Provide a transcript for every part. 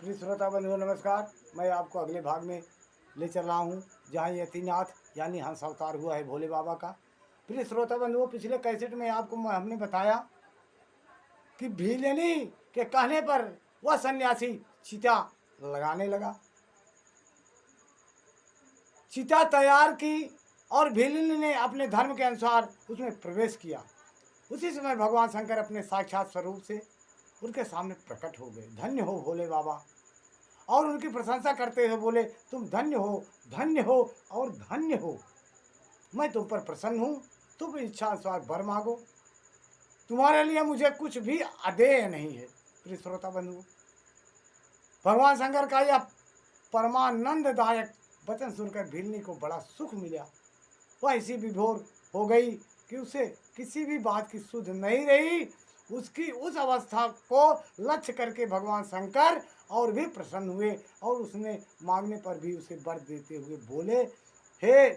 प्रिय श्रोता बंधुओं नमस्कार। मैं आपको अगले भाग में ले चल रहा हूँ जहाँ यतीनाथ यानी हंस अवतार हुआ है भोले बाबा का। प्रिय श्रोता बंधुओं, पिछले कैसेट में आपको हमने बताया कि भीलनी के कहने पर वह सन्यासी चिता लगाने लगा। चिता तैयार की और भीलनी ने अपने धर्म के अनुसार उसमें प्रवेश किया। उसी समय भगवान शंकर अपने साक्षात स्वरूप से उनके सामने प्रकट हो गए। धन्य हो भोले बाबा, और उनकी प्रशंसा करते हुए बोले, तुम धन्य हो और धन्य हो। मैं तुम पर प्रसन्न हूँ, तुम इच्छा अनुसार वर मांगो, तुम्हारे लिए मुझे कुछ भी अदेय नहीं है। प्रिय श्रोता बंधु, भगवान शंकर का यह परमानंददायक वचन सुनकर भीलनी को बड़ा सुख मिला। वह ऐसी विभोर हो गई कि उसे किसी भी बात की सुध नहीं रही। उसकी उस अवस्था को लक्ष्य करके भगवान शंकर और भी प्रसन्न हुए और उसने मांगने पर भी उसे वर देते हुए बोले, हे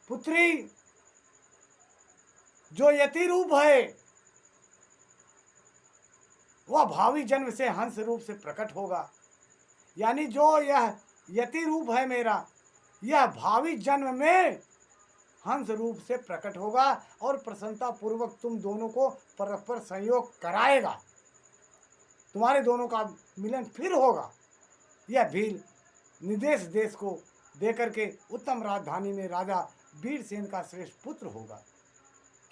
पुत्री, जो यति रूप है वह भावी जन्म से हंस रूप से प्रकट होगा। यानी जो यह यति रूप है मेरा, यह भावी जन्म में हंस रूप से प्रकट होगा और प्रसन्नता पूर्वक तुम दोनों को परस्पर संयोग कराएगा। तुम्हारे दोनों का मिलन फिर होगा। यह भील निदेश देश को देकर के उत्तम राजधानी में राजा वीरसेन का श्रेष्ठ पुत्र होगा।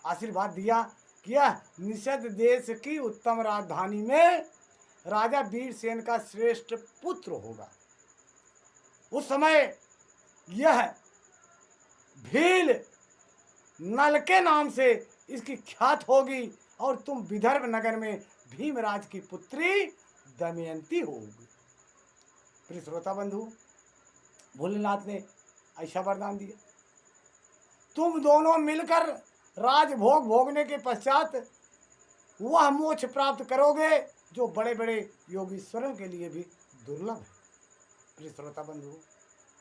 आशीर्वाद दिया कि यह निषद देश की उत्तम राजधानी में राजा वीरसेन का श्रेष्ठ पुत्र होगा। उस समय यह भील नल के नाम से इसकी ख्यात होगी और तुम विदर्भ नगर में भीमराज की पुत्री दमयंती होगी। प्रिय श्रोता बंधु, भोलेनाथ ने ऐसा वरदान दिया, तुम दोनों मिलकर राजभोग भोगने के पश्चात वह मोक्ष प्राप्त करोगे जो बड़े बड़े योगीश्वरों के लिए भी दुर्लभ है। प्रिय श्रोता बंधु,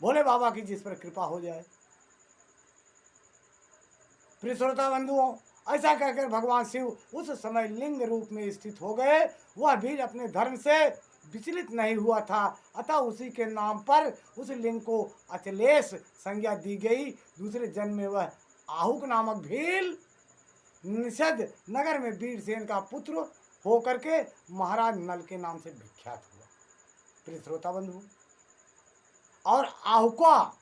भोले बाबा की जिस पर कृपा हो जाए। प्रिय श्रोता बंधुओं, ऐसा कहकर भगवान शिव उस समय लिंग रूप में स्थित हो गए। वह भी अपने धर्म से विचलित नहीं हुआ था, अतः उसी के नाम पर उस लिंग को अचलेश संज्ञा दी गई। दूसरे जन्म में वह आहुक नामक भील निषद नगर में वीरसेन का पुत्र होकर के महाराज नल के नाम से विख्यात हुआ। प्रिय श्रोता बंधु, और आहुका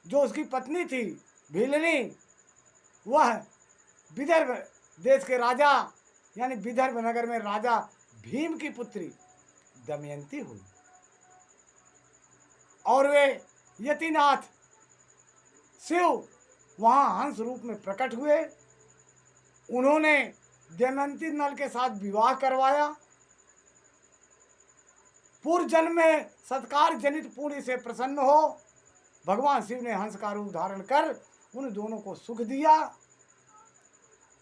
जो उसकी पत्नी थी भीलनी, वह विदर्भ देश के राजा यानी विदर्भ नगर में राजा भीम की पुत्री दमयंती हुई। और वे यतिनाथ शिव वहाँ हंस रूप में प्रकट हुए। उन्होंने दमयंती नल के साथ विवाह करवाया। पूर्व जन्म में सत्कार जनित पुण्य से प्रसन्न हो भगवान शिव ने हंस का रूप धारण कर उन दोनों को सुख दिया।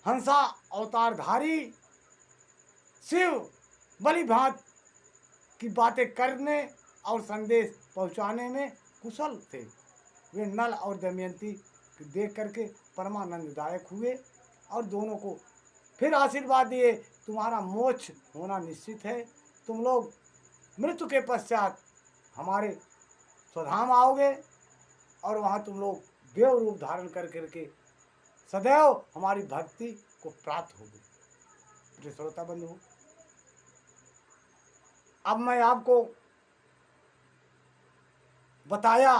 हंसा अवतारधारी शिव भली भांत की बातें करने और संदेश पहुंचाने में कुशल थे। वे नल और दमयंती देख करके परमानंददायक हुए और दोनों को फिर आशीर्वाद दिए, तुम्हारा मोक्ष होना निश्चित है। तुम लोग मृत्यु के पश्चात हमारे स्वधाम आओगे और वहाँ तुम लोग देव रूप धारण कर करके सदैव हमारी भक्ति को प्राप्त होगी। प्रिय श्रोता बंधु, अब मैं आपको बताया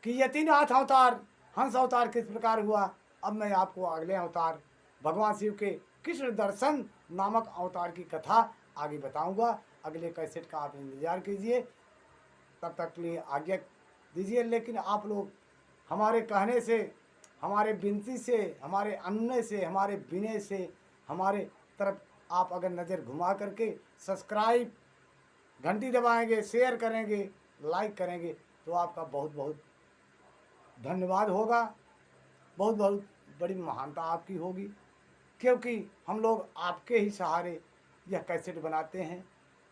कि यतिनाथ अवतार हंस अवतार किस प्रकार हुआ। अब मैं आपको अगले अवतार भगवान शिव के कृष्ण दर्शन नामक अवतार की कथा आगे बताऊंगा। अगले कैसेट का आप इंतजार कीजिए, तब तक के लिए आज्ञा दीजिए। लेकिन आप लोग हमारे कहने से, हमारे विनती से, हमारे अन्य से, हमारे विनय से हमारे तरफ आप अगर नज़र घुमा करके सब्सक्राइब घंटी दबाएंगे, शेयर करेंगे, लाइक करेंगे तो आपका बहुत बहुत धन्यवाद होगा। बहुत बहुत बड़ी महानता आपकी होगी, क्योंकि हम लोग आपके ही सहारे यह कैसेट बनाते हैं,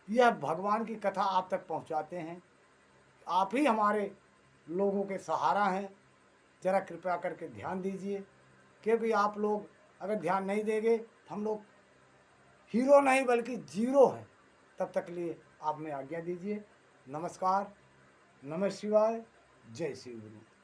यह भगवान की कथा आप तक पहुंचाते हैं। आप ही हमारे लोगों के सहारा हैं। ज़रा कृपया करके ध्यान दीजिए, क्योंकि आप लोग अगर ध्यान नहीं देंगे तो हम लोग हीरो नहीं बल्कि जीरो हैं। तब तक लिए आप में आज्ञा दीजिए। नमस्कार, नमः शिवाय, जय श्री गुरु।